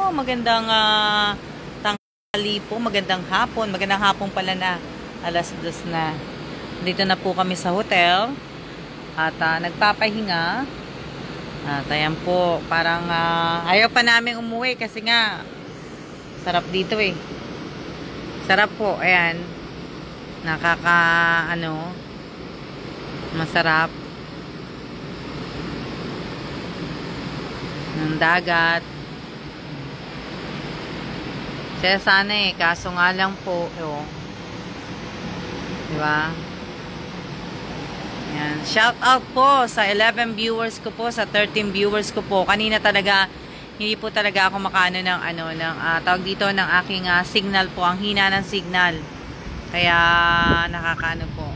magandang tanghali po, magandang hapon pala na, 2:00 na. Dito na po kami sa hotel at nagpapahinga. At ayan po, parang ayaw pa namin umuwi kasi nga sarap dito eh. Sarap po, ayan. Masarap. Ng dagat. Kaya sana eh, kaso nga lang po, diba? Yan. Shout out po sa 11 viewers ko po, sa 13 viewers ko po. Kanina talaga, hindi po talaga ako makaano ng tawag dito ng aking signal po. Ang hina ng signal. Kaya nakakaano po.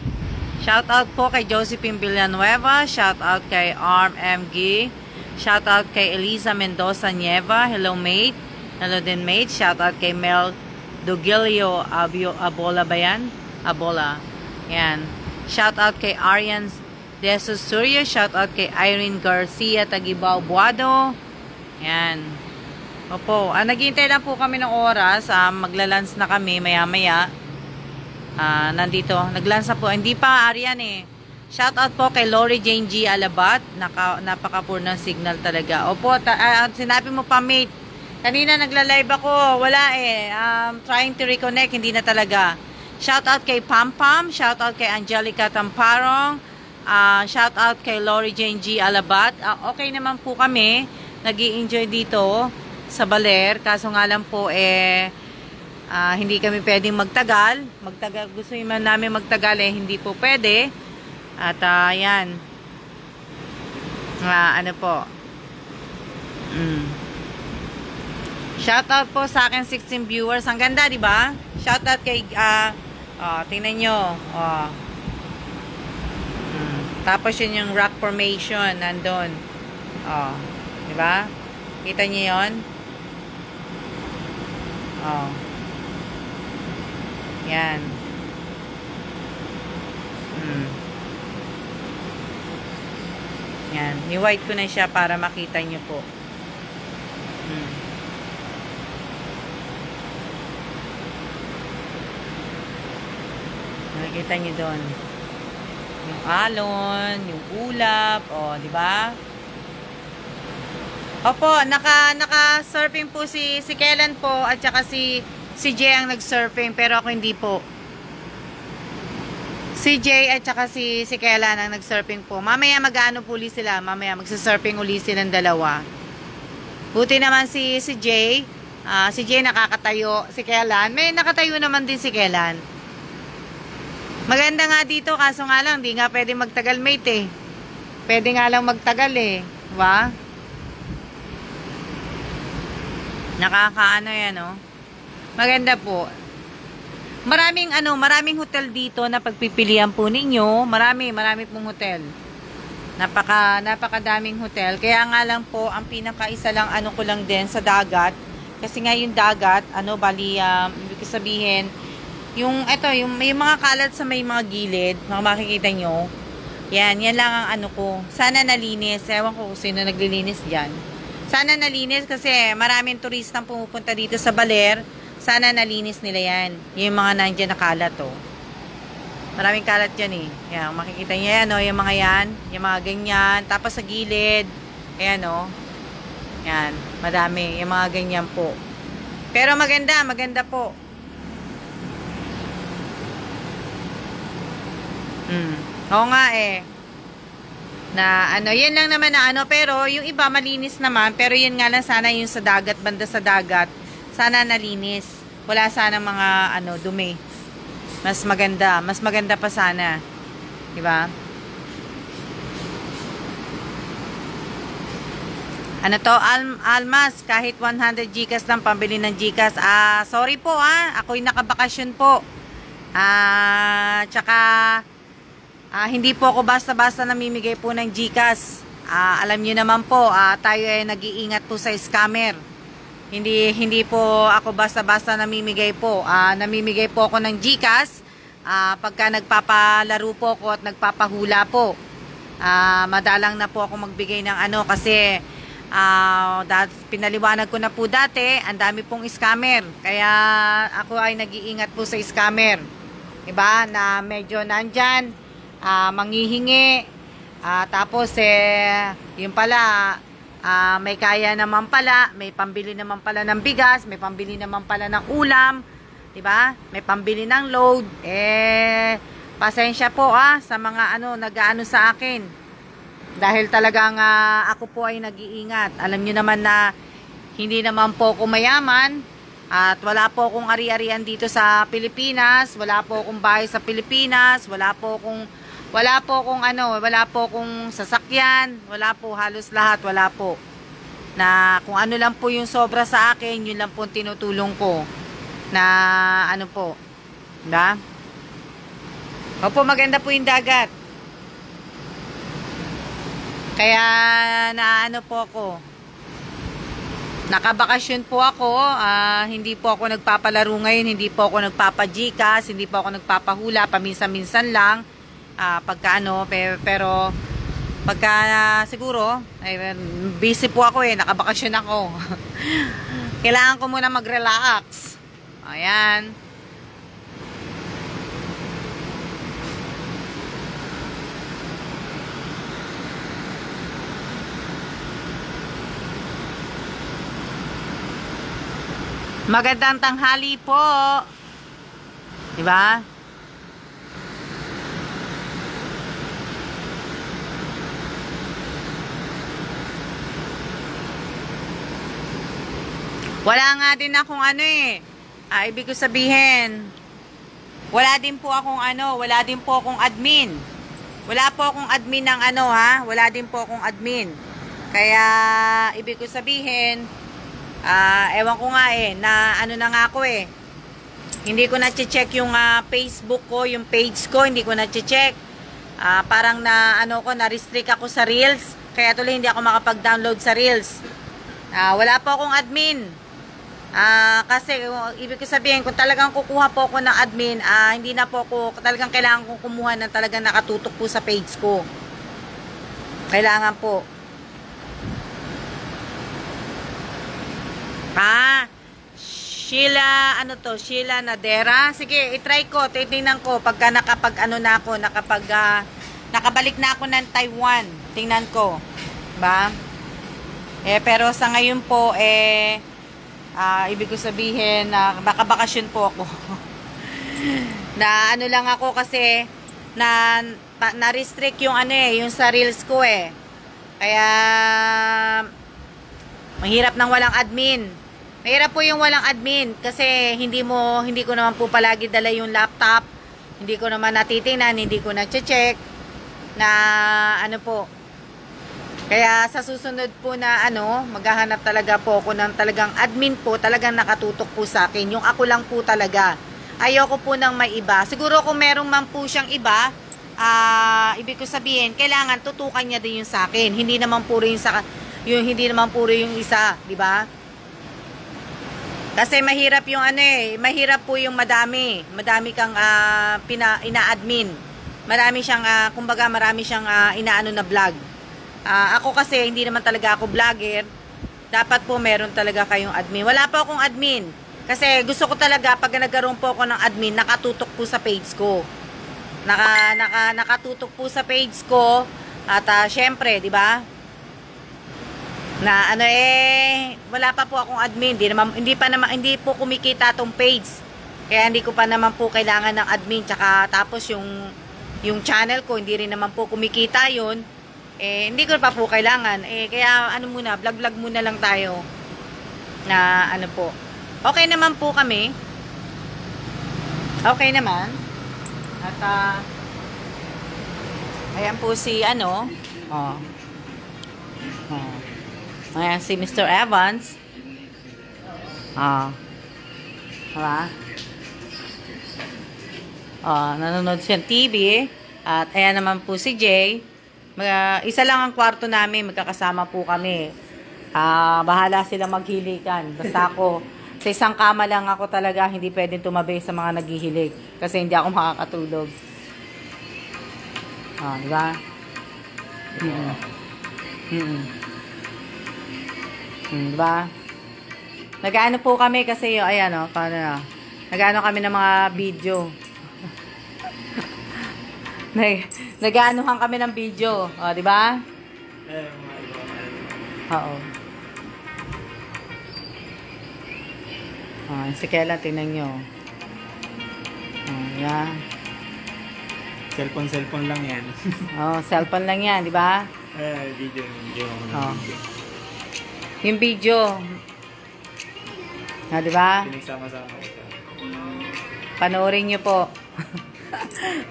Shout out po kay Josephine Villanueva. Shout out kay Arm MG. Shout out kay Eliza Mendoza Nieva. Hello mate. Hello din mate. Shout out kay Mel Dogilio Abola ba yan? Abola. Yan. Shout out kay Arian De Surya. Shout out kay Irene Garcia Tagibao Buado. Yan. Opo. Naghihintay lang po kami ng oras. Maglalans na kami maya-maya. Nandito. Naglans na po. Hindi pa Arian eh. Shout out po kay Lori Jane G. Alabat. Napaka-poor ng signal talaga. Opo. Sinabi mo pa mate. Kanina nagla-live ako. Wala eh. Trying to reconnect. Hindi na talaga. Shout out kay Pam Pam. Shout out kay Angelica Tamparong. Shout out kay Lori Jane G. Alabat. Okay naman po kami. Nag-i-enjoy dito sa Baler. Kaso nga lang po hindi kami pwedeng magtagal. Gusto naman namin magtagal hindi po pwede. At yan. Ano po. Shout out po sa akin 16 viewers. Ang ganda, di ba? Shout out kay tingnan nyo. Tapos yun yung rock formation nandun. Di ba? Kita nyo yun? Yan. Yan. Ni-white ko na siya para makita nyo po. Nakikita nyo doon. Yung alon, yung ulap, di ba? Opo, naka-surfing po si Kellan po at saka si Jay ang nag-surfing pero ako hindi po. Si Jay at saka si Kellan ang nag-surfing po. Mamaya mag-ano po ulit sila. Mamaya magsa-surfing ulit silang dalawa. Buti naman si Jay. Si Jay nakakatayo. Si Kellan. May nakatayo naman din si Kellan. Maganda nga dito. Kaso nga lang, di nga pwede magtagal mate eh. Pwede nga lang magtagal eh. Diba? Nakakaano yan Maganda po. Maraming hotel dito na pagpipilian po ninyo. Marami pong hotel. Napakadaming hotel. Kaya nga lang po, ang pinakaisa lang ko lang din sa dagat. Kasi nga yung dagat, ibig sabihin, yung mga kalat sa may mga gilid, makikita nyo. Yan lang ang ko. Sana nalinis. Ewan ko kung sino naglilinis dyan. Sana nalinis kasi maraming turistang pumupunta dito sa Baler. Sana nalinis nila yan. Yung mga nandyan na kalat Maraming kalat dyan eh. Yan, makikita nyo yan yung mga yan. Yung mga ganyan. Tapos sa gilid. Ayan Yan, madami. Yung mga ganyan po. Pero maganda po. Oo nga na yan lang naman pero yung iba malinis naman, pero yun nga lang sana yung sa dagat, banda sa dagat, sana nalinis. Wala sana mga dumi. Mas maganda pa sana. Di ba? Almas, kahit 100 Gcash lang pambili ng Gcash. Sorry po ako'y nakabakasyon po. Tsaka hindi po ako basta-basta namimigay po ng Gcash. Alam niyo naman po, tayo ay nag-iingat po sa scammer. Hindi po ako basta-basta namimigay po. Namimigay po ako ng Gcash pagka nagpapalaro po ako at nagpapahula po. Madalang na po ako magbigay ng kasi Pinaliwanag ko na po dati, ang dami pong scammer. Kaya ako ay nag-iingat po sa scammer. Diba? Na medyo nandyan, manghihingi. Tapos yun pala, may kaya naman pala, may pambili naman pala ng bigas, may pambili naman pala ng ulam. Diba? May pambili ng load. Pasensya po sa mga nag-aano sa akin. Dahil talagang ako po ay nag-iingat. Alam nyo naman na hindi naman po ako mayaman. At wala po akong ari-arian dito sa Pilipinas. Wala po akong bahay sa Pilipinas. Wala po akong sasakyan. Wala po, halos lahat. Wala po. Na kung ano lang po yung sobra sa akin, yun lang po tinutulong ko. Na ano po. Diba? Opo, maganda po yung dagat. Kaya naano po ako. Nakabakasyon po ako. Hindi po ako nagpapalaro ngayon. Hindi po ako nagpapajikas. Hindi po ako nagpapahula. Paminsan-minsan lang. Pero pagka siguro, busy po ako nakabakasyon ako. Kailangan ko muna mag-relax. Ayan. Magandang tanghali po. Diba? Wala nga din akong ibig ko sabihin, wala din po akong admin. Wala po akong admin ng wala din po akong admin. Kaya, ibig ko sabihin, ewan ko nga na na nga ako hindi ko na-check yung Facebook ko, yung page ko, hindi ko na-check. Parang na-restrict ako sa Reels. Kaya tuloy hindi ako makapag-download sa Reels. Wala po akong admin. Kasi ibig ko sabihin, kung talagang kukuha po ako ng admin, hindi na po ako, talagang kailangan kong kumuha ng talagang nakatutok po sa page ko. Kailangan po. Sheila Nadera. Sige, i-try ko, titingnan ko pagka nakabalik na ako ng Taiwan. Tingnan ko. Ba? Pero sa ngayon po, ibig ko sabihin na nakabakasyon po ako. Na lang ako kasi na-restrict yung yung sa Reels ko Kaya mahirap nang walang admin. Mahirap po yung walang admin kasi hindi ko naman po palagi dala yung laptop. Hindi ko naman natitingnan, hindi ko na-check na po. Kaya sa susunod po na maghahanap talaga po ako ng talagang admin po, talagang nakatutok po sa akin. Yung ako lang po talaga. Ayoko po ng may iba. Siguro kung merong man po siyang iba, ibig ko sabihin, kailangan tutukan niya din yung sa akin. Hindi naman puro yung isa, di ba? Kasi mahirap yung mahirap po yung madami kang ina-admin. Marami siyang kumbaga marami siyang inaano na vlog. Ako kasi hindi naman talaga ako vlogger. Dapat po meron talaga kayong admin. Wala pa akong admin. Kasi gusto ko talaga pag nagkaroon po ako ng admin, nakatutok po sa page ko. Nakatutok po sa page ko at syempre, di ba? Na wala pa po akong admin, hindi po kumikita tong page. Kaya hindi ko pa naman po kailangan ng admin, tsaka tapos yung channel ko hindi rin naman po kumikita yun. Hindi ko pa po kailangan. Kaya vlog muna lang tayo. Na po. Okay naman po kami. Okay naman. At ayan po si ayan si Mr. Evans. Diba? Nanonood siya ng TV. At ayan naman po si Jay. Isa lang ang kwarto namin. Magkakasama po kami. Bahala sila maghilikan. Basta ako, sa isang kama lang ako talaga. Hindi pwedeng tumabi sa mga naghihilig. Kasi hindi ako makakatulog. Diba? Diba? Nag-ano po kami kasi, ayan o, paano na. Nag-ano kami ng mga video. Nag-anuhan kami ng video. O, diba? Oo. Si Kela, tingnan nyo. Yan. Cellphone lang yan. Cellphone lang yan, di ba? Video. Yung video. Di ba? Pinagsama-sama ito. Panoorin nyo po.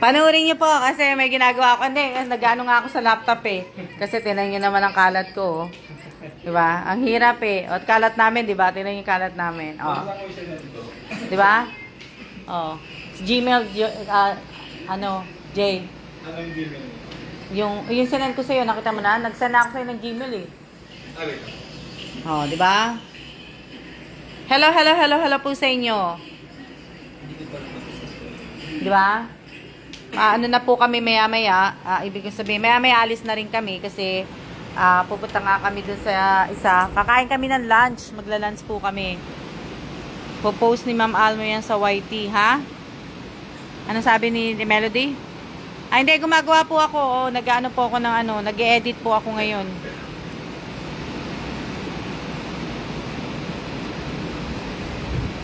Panoorin nyo po kasi may ginagawa ko. Hindi, nag-ano nga ako sa laptop eh. Kasi tinan nyo naman ang kalat ko. Di ba? Ang hirap eh. O, kalat namin, di ba? Tinan yung kalat namin. Di ba? Gmail, Jay. Ano yung Gmail? Yung sinend ko sa'yo, nakita mo na? Nag-send ako sa'yo ng Gmail eh. Di ba? Hello po sa inyo. Di ba? Ano na po kami maya-maya. Ibig sabihin, maya-maya alis na rin kami kasi pupunta nga kami dun sa isa. Kakain kami ng lunch. Magla-lunch po kami. Po-post ni Ma'am Almo yan sa YT, ha? Ano sabi ni Melody? Hindi, gumagawa po ako. Nag-ano po ako ng nag-e-edit po ako ngayon.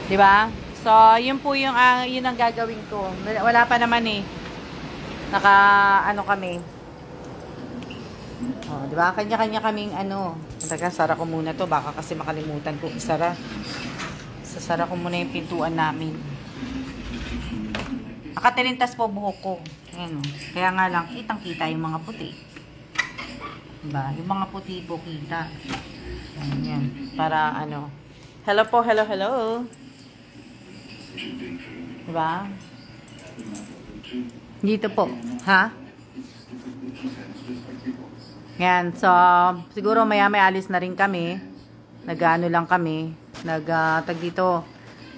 Diba? So, yun po yung yun ang gagawin ko. Wala pa naman eh. Kami. Diba? Kanya-kanya kaming Teka, sara ko muna to. Baka kasi makalimutan ko isara. Sasara ko muna yung pintuan namin. Nakatilintas po buhok ko. Ayan, kaya nga lang, kitang-kita yung mga puti. Diba? Yung mga puti po kita. Ayan. Para Hello po, hello. Diba? Dito po. Ha? Yan. So, siguro maya-maya alis na rin kami. Nag-ano lang kami. Tag dito.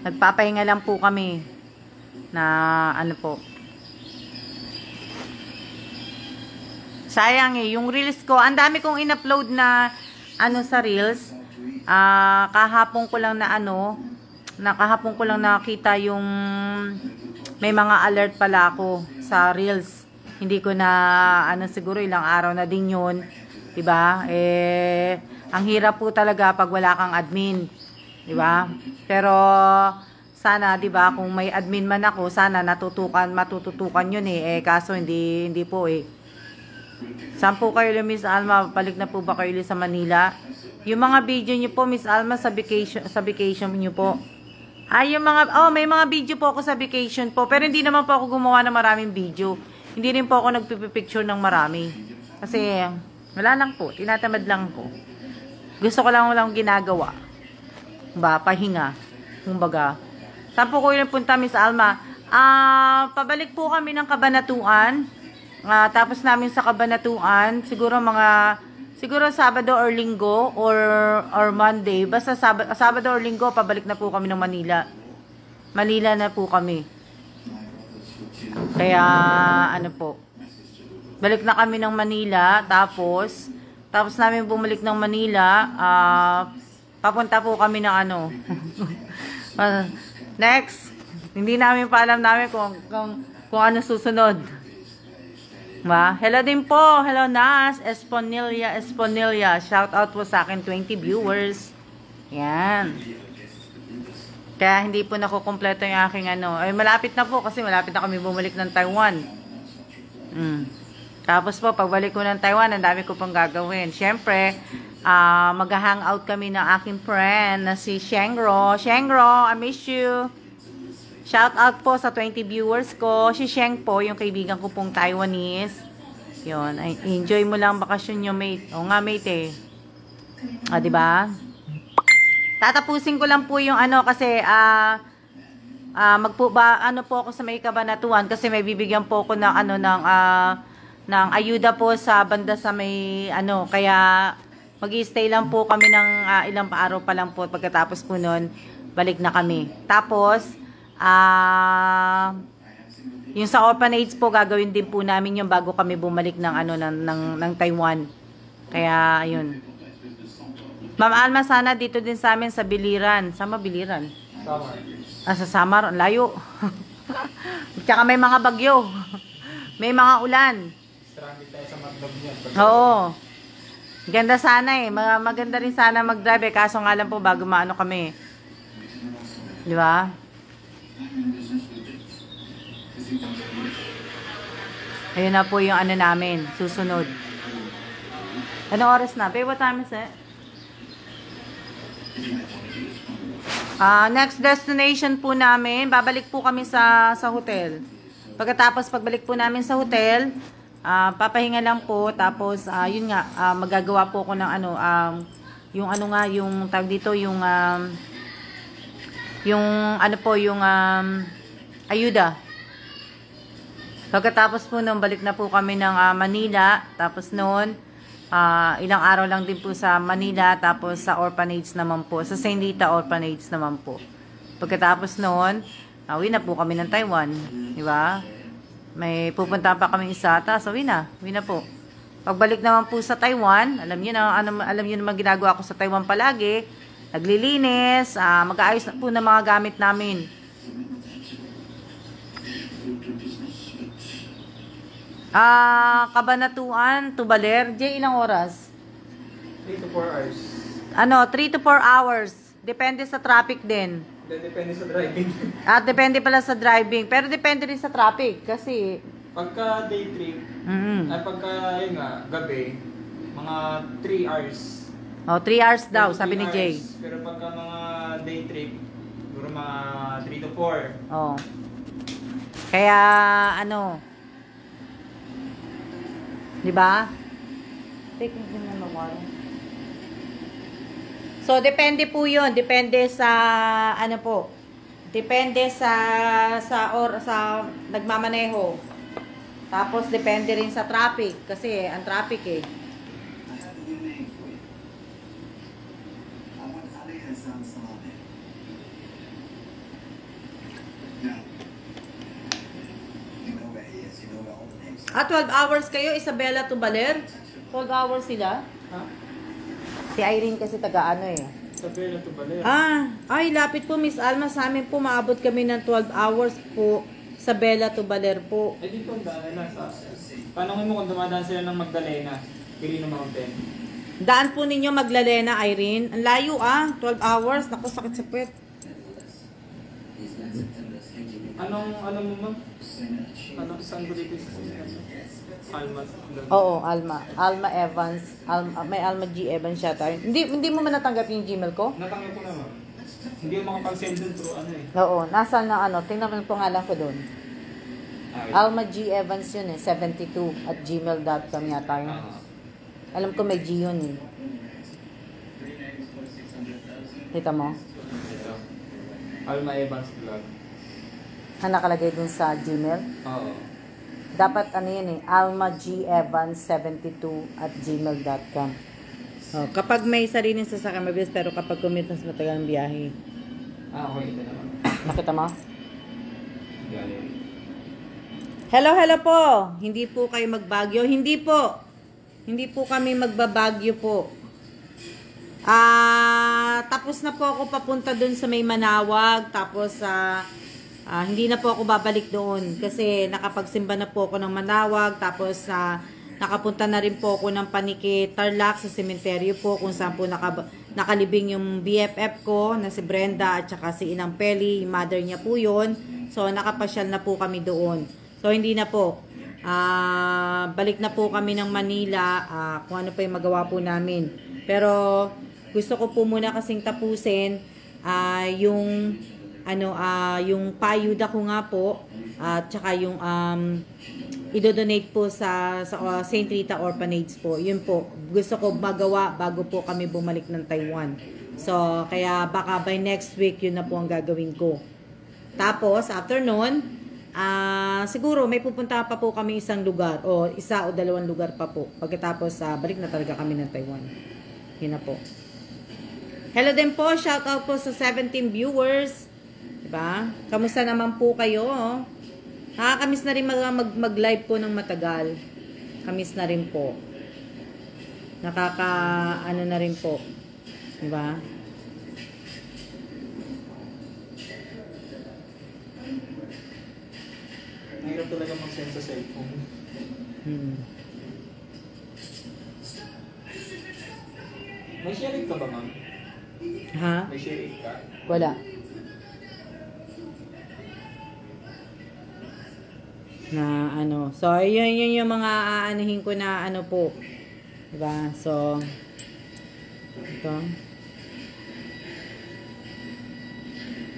Nagpapahinga lang po kami. Na po. Sayang eh. Yung reels ko, ang dami kong in-upload na sa reels. Kahapon ko lang kahapon ko lang nakita yung may mga alert pala ako sa reels. Hindi ko na siguro ilang araw na din yun. Diba? Ang hirap po talaga pag wala kang admin. Diba? Pero sana, diba, kung may admin man ako, sana matututukan yun eh. Kaso hindi po eh. Saan po kayo, Miss Alma? Balik na po ba kayo sa Manila? Yung mga video nyo po, Miss Alma, sa vacation nyo po. May mga video po ako sa vacation po. Pero hindi naman po ako gumawa ng maraming video. Hindi rin po ako nagpipicture ng marami. Kasi, wala lang po. Tinatamad lang po. Gusto ko lang ginagawa. Pahinga. Kumbaga. Saan po ko yung punta, Miss Alma? Pabalik po kami ng Cabanatuan. Tapos namin sa Cabanatuan, siguro Sabado or Linggo or Monday. Basta Sabado or Linggo, pabalik na po kami ng Manila. Manila na po kami. Kaya, po. Balik na kami ng Manila, tapos namin bumalik ng Manila, papunta po kami ng next. Hindi namin pa alam namin kung ano susunod. Hello din po. Hello Nas. Esponilla. Shout out po sa akin 20 viewers. Yan. Kaya hindi po nakukumpleto yung aking malapit na po kasi malapit na kami bumalik ng Taiwan. Tapos po, pagbalik ko ng Taiwan, ang dami ko pang gagawin. Siyempre, mag-hangout kami ng aking friend na si Shengro. Shengro, I miss you. Shout out po sa 20 viewers ko. Si Sheng po, yung kaibigan ko pong Taiwanese. Yun, enjoy mo lang bakasyon nyo, mate. O nga, mate eh. Diba? Tatapusin ko lang po yung kasi, po ako sa may Cabanatuan kasi may bibigyan po ako ng ng ayuda po sa banda sa may kaya mag-i-stay lang po kami ng ilang araw pa lang po. Pagkatapos po nun, balik na kami. Tapos, yung sa orphanage po, gagawin din po namin yung bago kami bumalik ng ng Taiwan. Kaya, ayun. Ma'am Alma, sana dito din sa amin sa Biliran. Saan ba Biliran? Summer. Sa Samar, ang layo. Tsaka may mga bagyo. May mga ulan. Stranded tayo sa Magdog niya. Oo. Ganda sana eh. Maganda rin sana mag-drive eh. Kaso nga lang po bago maano kami. Di ba? Ayun na po yung ano namin. Susunod. Ano oras na? Babe, what time is it? Next destination po namin, babalik po kami sa hotel. Pagkatapos pagbalik po namin sa hotel, papahinga lang po. Tapos, yun nga, magagawa po ko ng ano, yung ano nga, yung tag dito, yung ano po, yung ayuda. Pagkatapos po nun, balik na po kami ng Manila. Tapos noon, ilang araw lang din po sa Manila. Tapos sa orphanage naman po. Sa St. Rita Orphanage naman po. Pagkatapos noon, uwi na po kami ng Taiwan. Di ba? May pupunta pa kami isa. Tapos uwi na po. Pagbalik naman po sa Taiwan, alam niyo naman ginagawa ko sa Taiwan palagi. Naglilinis, mag-aayos na po ng mga gamit namin. Kabanatuan, Tubaler, ilang oras? 3 to 4 hours. 3 to 4 hours. Depende sa traffic din. Depende sa driving. At depende pala sa driving. Pero depende rin sa traffic. Kasi, Pagka day trip, ay pagka yun nga, gabi, mga 3 hours. 3 hours daw, 3 sabi ni hours. Jay. Pero pagka mga day trip, siguro mga 3 to 4. Oh. Kaya, di ba? Take me din naman water. So, depende po yun. Depende sa, depende sa nagmamaneho. Tapos, depende rin sa traffic. Kasi, ang traffic eh. Ah, 12 hours kayo, Isabela to Baler? 12 hours sila? Ha? Si Irene kasi taga-ano eh. Sa Bella to Baler. Ay, lapit po Miss Alma. Sa amin po, maabot kami ng 12 hours po sa Bella to Baler po. Dito ang daan na sa... Panangin mo kung dumadaan sila ng Magdalena, Quirino Mountain. Daan po ninyo Maglalena, Irene. Ang layo 12 hours. Naku, sakit sa puwet. Ano mo ma'am? Saan ko dito sa Alma? Oo, Alma. Alma Evans. May Alma G. Evans siya tayo. Hindi mo man natanggap yung Gmail ko? Natanggap ko naman. Hindi mo makapag-send dun through Oo, nasa na tingnan mo yung pangalan ko doon. Alma G. Evans yun 72@gmail.com yata yun. Alam ko may G yun eh. Kita mo? Ito. Alma Evans Vlog. Nakalagay dun sa Gmail? Oo. Dapat yun almagevans72@gmail.com. Kapag may sariling sasakyan, mabilis, pero kapag commute mas matagal ang biyahe. Okay, ito naman. Nakita mo? Galing. Hello po. Hindi po kayo magbagyo. Hindi po kami magbabagyo po. Tapos na po ako papunta dun sa may Manawag. Tapos, hindi na po ako babalik doon. Kasi nakapagsimba na po ako ng Manawag. Tapos, nakapunta na rin po ako ng Paniki, Tarlac sa sementeryo po. Kung saan po nakalibing yung BFF ko na si Brenda at saka si Inang Peli. Yung mother niya po yun. So, nakapasyal na po kami doon. So, hindi na po. Balik na po kami ng Manila. Kung ano pa yung magawa po namin. Pero, gusto ko po muna kasing tapusin yung payuda ko nga po. At saka yung idodonate po sa St. Rita Orphanage po. Yun po. Gusto ko magawa bago po kami bumalik ng Taiwan. So, kaya baka by next week yun na po ang gagawin ko. Tapos, after nun, siguro may pupunta pa po kami isang lugar o isa o dalawang lugar pa po. Pagkatapos, balik na talaga kami ng Taiwan. Yun na po. Hello din po. Shout out po sa 17 viewers. Diba? Kamusta naman po kayo? Nakakamiss na rin mag-live po ng matagal. Kamiss na rin po. Na rin po. Diba? Mahirap talaga mag-send sa cellphone. May sharing ka ba, ma'am? Ha? May sharing ka? Wala. Na ano. So, yun yung mga aanuhin ko na ano po. Diba? So, ito.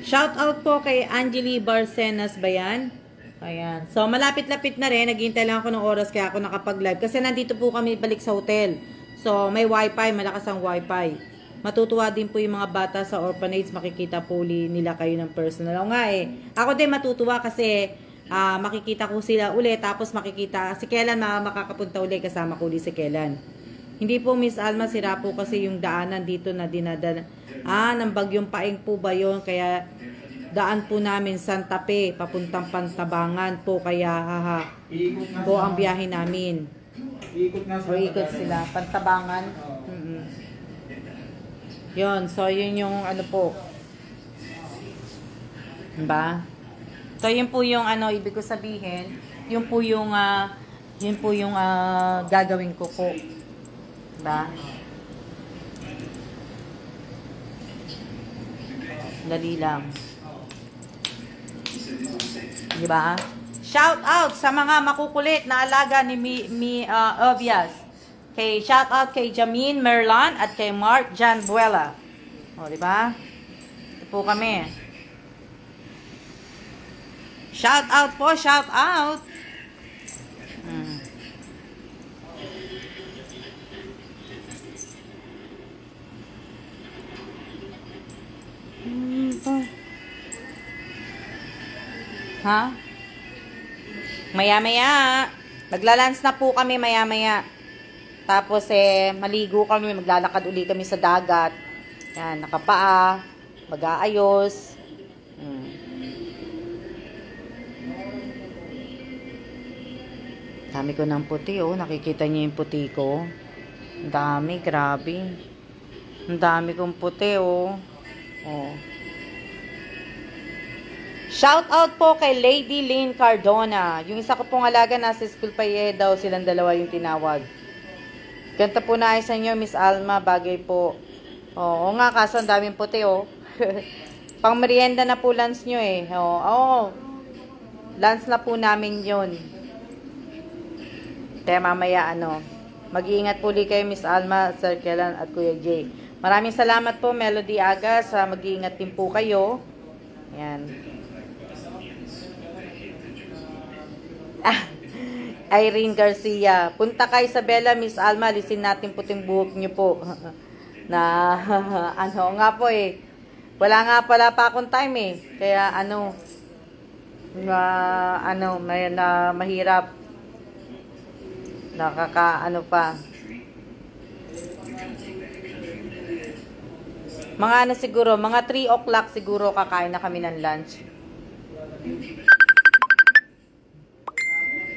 Shout out po kay Angeli Barcenas ba yan? Ayan. So, malapit-lapit na rin. Naghihintay lang ako ng oras kaya ako nakapag-live. Kasi nandito po kami balik sa hotel. So, may wifi. Malakas ang wifi. Matutuwa din po yung mga bata sa orphanage. Makikita po nila kayo ng personal. O nga eh. Ako din matutuwa kasi makikita ko sila ulit. Tapos makikita si Kellan makakapunta ulit. Kasama ko ulit si Kellan. Hindi po Miss Alma. Sira po kasi yung daanan dito na dinadala. Ng Bagyong Paeng po ba yun? Kaya daan po namin Santa Fe, papuntang Pantabangan po, kaya po ang biyahe namin. Iikot nga O ikot sila, Pantabangan. Yun, so yun yung ano po. Diba? So yun po yung ano, ibig ko sabihin, yun po yung gagawin ko po. Diba? Dali lang. Diba? Shout out sa mga makukulit na alaga ni Obvious. Shout out kay Jamin Merlan at kay Mark Janbuela. O, diba? Ito po kami. Shout out po, shout out. Ha? Maya-maya. Maglalans na po kami maya-maya. Tapos maligo kami, maglalakad uli kami sa dagat. Yan, nakapaa, mag-aayos. Dami ko ng puti, oh. Nakikita niyo yung puti ko? Ang dami, grabe. Ang dami kong puti, oh. Oh. Shout out po kay Lady Lynn Cardona. Yung isa ko pong alaga nasa school pa daw, silang dalawa yung tinawag. Ganda po na sa inyo, Miss Alma, bagay po. Oo nga, kaso ang daming puti, oh. Pang merienda na po lunch nyo, eh. Oo. Lunch na po namin yun. Kaya mamaya, mag-iingat po ulit kayo, Miss Alma, Sir Kellan, at Kuya Jay. Maraming salamat po, Melody Agas. Mag-iingat din po kayo. Ayan. Irene Garcia. Punta kay Isabela, Miss Alma, alisin natin puting buhok niyo po. Na, nga po eh. Wala nga pala pa akong time eh. Kaya mahirap. Pa. Mga siguro, mga 3 o'clock siguro kakain na kami ng lunch.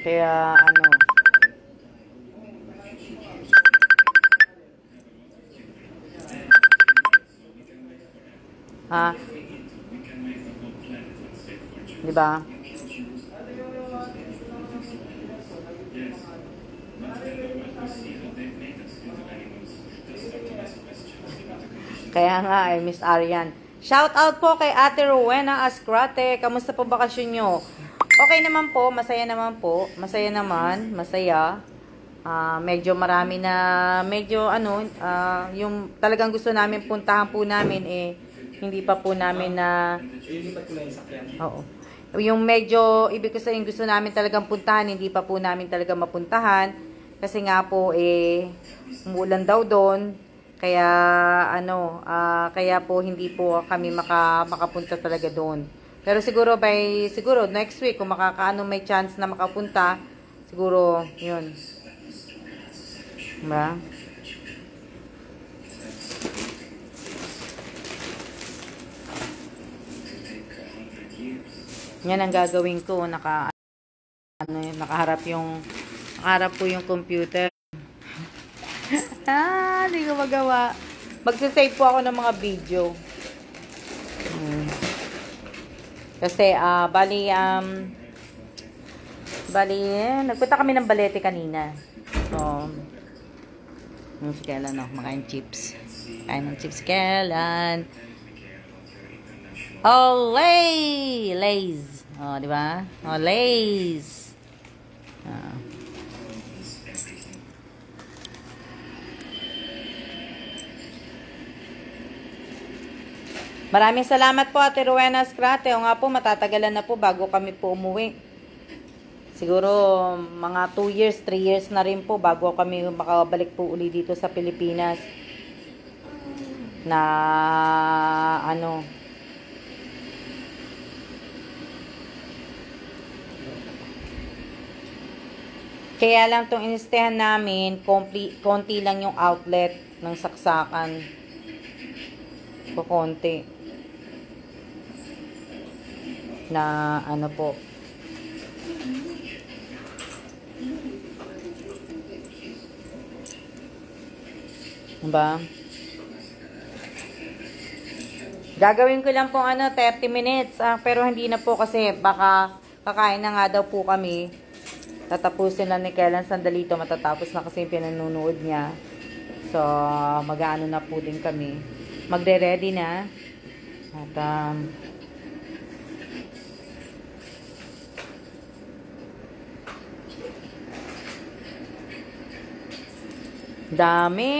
Kaya diba? Kaya nga Miss Arian. Shout out po kay Ate Rowena Ascrate. Kamusta po bakasyon nyo? Okay naman po, masaya naman po. Masaya naman, masaya. Medyo marami na, yung talagang gusto namin puntahan po namin hindi pa po namin na oo. Yung medyo ibig ko sabihin gusto namin talagang puntahan, hindi pa po namin talaga mapuntahan kasi nga po umulan daw doon. Kaya kaya po hindi po kami makapunta talaga doon. Pero siguro next week kung may chance na makapunta, siguro 'yun. Diba? Yan ang gagawin ko, nakaharap po yung computer. Hindi ko magawa. Magsasave po ako ng mga video. Kasi, nagpunta kami ng Balete kanina. So, si Kailan ako makain chips. Kain ng chips Kailan. Olay! Lays. Oh, di ba? Oh, Lays. Maraming salamat po, Ate Rowena Scrate. O nga po, matatagalan na po bago kami po umuwi. Siguro, mga 2 years, 3 years na rin po bago kami makabalik po uli dito sa Pilipinas. Na, kaya lang itong inistehan namin, konti lang yung outlet ng saksakan. Konti. Na po. Diba? Gagawin ko lang po 30 minutes. Pero hindi na po kasi baka kakain na nga daw po kami. Tatapusin lang ni Kailan sandalito. Matatapos na kasi yung pinanunood niya. So, mag-ano na po din kami. Magre-ready na. At, dami.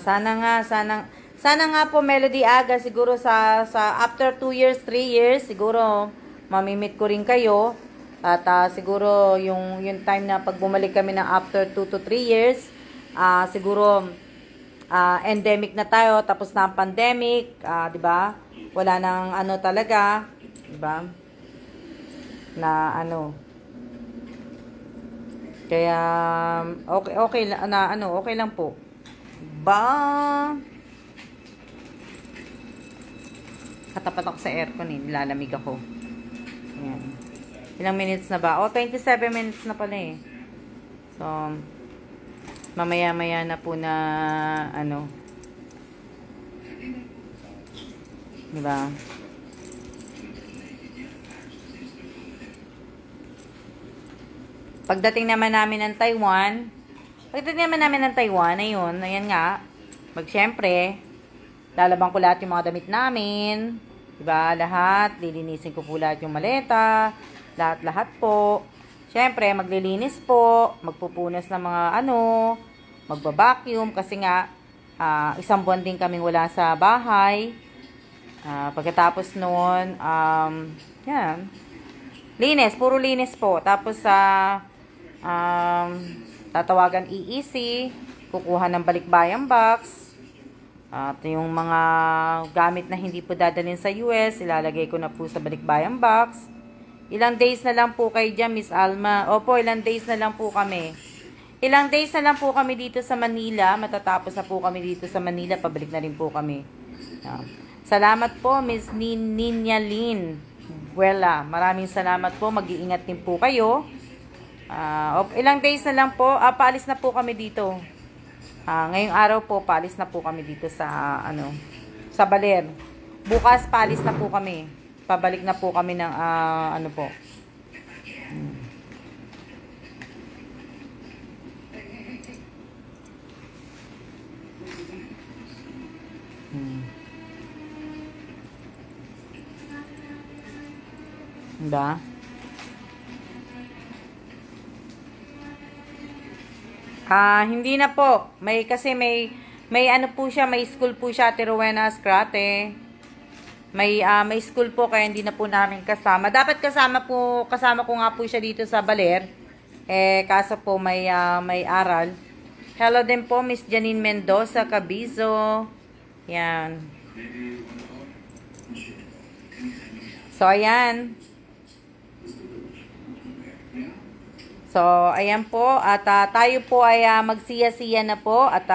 Sana nga po Melody Aga siguro sa after 2 years, 3 years siguro mamimit ko rin kayo. At siguro yung time na pag bumalik kami ng after 2 to 3 years, siguro endemic na tayo, tapos na ang pandemic, 'di ba? Wala nang talaga, 'di ba? Na kaya okay lang po. Ba? Katapat ako sa aircon nilalamig ako. Ayan. Ilang minutes na ba? 27 minutes na pala eh. So, mamaya-maya na po na diba? Pagdating naman namin ng Taiwan, ayun, ayan nga, syempre, lalabang ko lahat yung mga damit namin, diba, lahat, lilinisin ko po lahat yung maleta, lahat po, syempre, maglilinis po, magpupunas ng mga magbabacuum, kasi nga, 1 buwan din kaming wala sa bahay, pagkatapos noon, yan, puro linis po, tapos tatawagan EEC, kukuha ng balikbayan box, at yung mga gamit na hindi po dadalhin sa US, ilalagay ko na po sa balikbayan box. Ilang days na lang po kayo dyan, Miss Alma? Opo, ilang days na lang po kami. Ilang days na lang po kami dito sa Manila, matatapos na po kami dito sa Manila, pabalik na rin po kami. Salamat po, Miss Ninya Lynn. Maraming salamat po, mag-iingat din po kayo. Ilang days na lang po, paalis na po kami dito. Ngayong araw po, paalis na po kami dito sa, sa Baler. Bukas, paalis na po kami. Pabalik na po kami ng, po. Diba? Hindi na po. Kasi may po siya, may school po siya, Ate Rowena Scrate. May school po, kaya hindi na po namin kasama. Dapat kasama ko nga po siya dito sa Baler. Kaso po may aral. Hello din po, Miss Janine Mendoza, Cabizo. Yan. So, ayan. So, ayan po. At tayo po ay magsiya-siya na po. At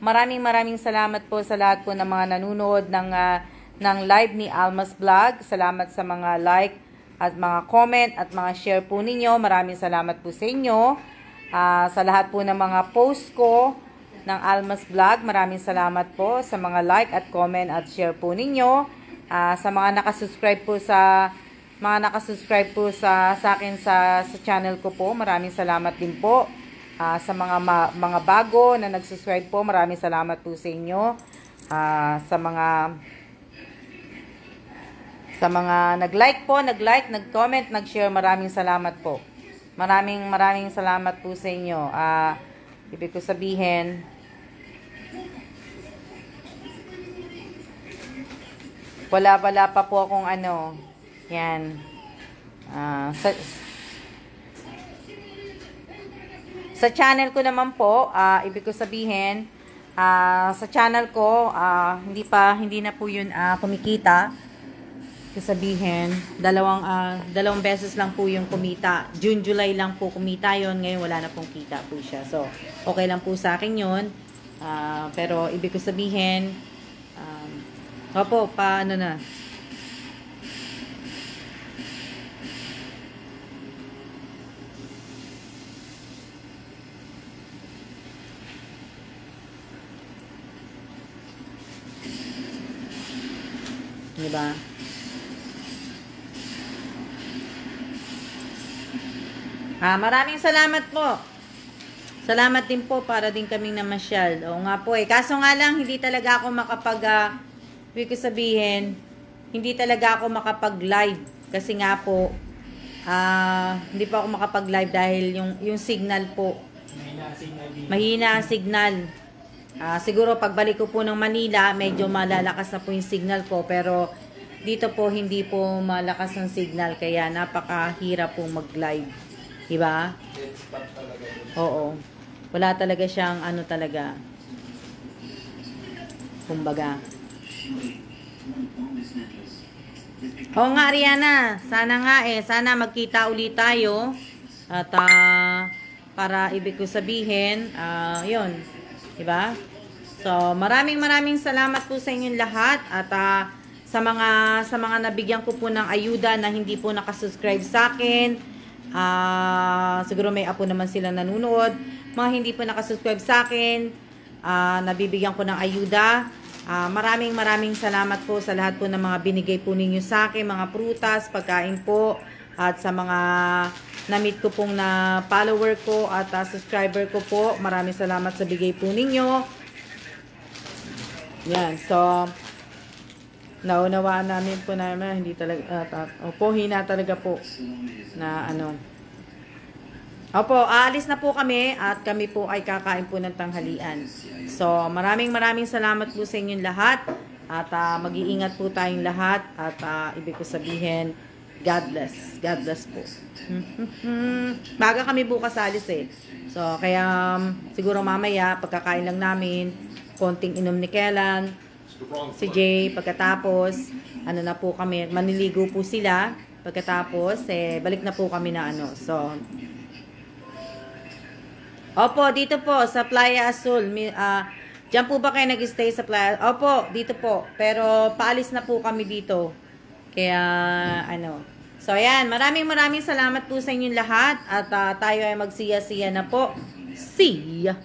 maraming salamat po sa lahat po ng mga nanonood ng live ni Alma's Vlog. Salamat sa mga like at mga comment at mga share po ninyo. Maraming salamat po sa inyo. Sa lahat po ng mga post ko ng Almas Vlog, maraming salamat po sa mga like at comment at share po ninyo. Sa mga nakasubscribe po sa akin sa channel ko po, maraming salamat din po. Sa mga bago na nag-subscribe po, maraming salamat po sa inyo. Sa mga nag-like po, nag-comment, nag-share, maraming salamat po. Maraming salamat po sa inyo. Ibig ko sabihin, wala pa po akong yan. Sa channel ko naman po, ibig ko sabihin, sa channel ko, hindi na po yun kumikita. Sabihin, dalawang beses lang po yung kumita. June, July lang po kumita yon. Ngayon wala na pong kita po siya. So, okay lang po sa akin yun. Pero ibig ko sabihin, opo, paano na? Diba? Maraming salamat po. Salamat din po para din kaming namasyal. Oo nga po Kaso nga lang, hindi talaga ako ibig ko sabihin, hindi talaga ako makapag-live. Kasi nga po, hindi pa ako makapag-live dahil yung signal po. Mahina ang signal. Siguro pagbalik ko po ng Manila, medyo malalakas na po yung signal ko. Pero dito po, hindi po malakas ang signal. Kaya napakahirap po mag-live. Diba? Oo. Wala talaga siyang talaga. Kumbaga. Oo nga, Ariana. Sana nga sana magkita ulit tayo. At para ibig ko sabihin, yun. Diba? So, maraming salamat po sa inyong lahat. At sa mga nabigyan ko po ng ayuda na hindi po nakasubscribe sa akin, siguro may apo naman sila nanonood. Mga hindi po nakasubscribe sa akin, nabibigyan ko ng ayuda. Maraming salamat po sa lahat po ng mga binigay po ninyo sa akin, mga prutas, pagkain po, at sa mga na-meet ko pong na follower ko at subscriber ko po. Maraming salamat sa bigay po ninyo. Yan, so naunawaan namin po namin, hindi talaga, hina talaga po na Opo, aalis na po kami at kami po ay kakain po ng tanghalian. So, maraming salamat po sa inyong lahat at mag-iingat po tayong lahat at ibig ko sabihin, God bless. God bless po. Baga kami bukas alis So, kaya siguro mamaya, pagkakain lang namin, konting inom ni Kellan, si Jay, pagkatapos, na po kami, maniligo po sila, pagkatapos, balik na po kami na So, opo, dito po, sa Playa Azul, dyan po ba kayo nag-stay sa Playa? Opo, dito po, pero paalis na po kami dito. Kaya, So, ayan, maraming salamat po sa inyong lahat, at tayo ay magsiya-siya na po. See ya!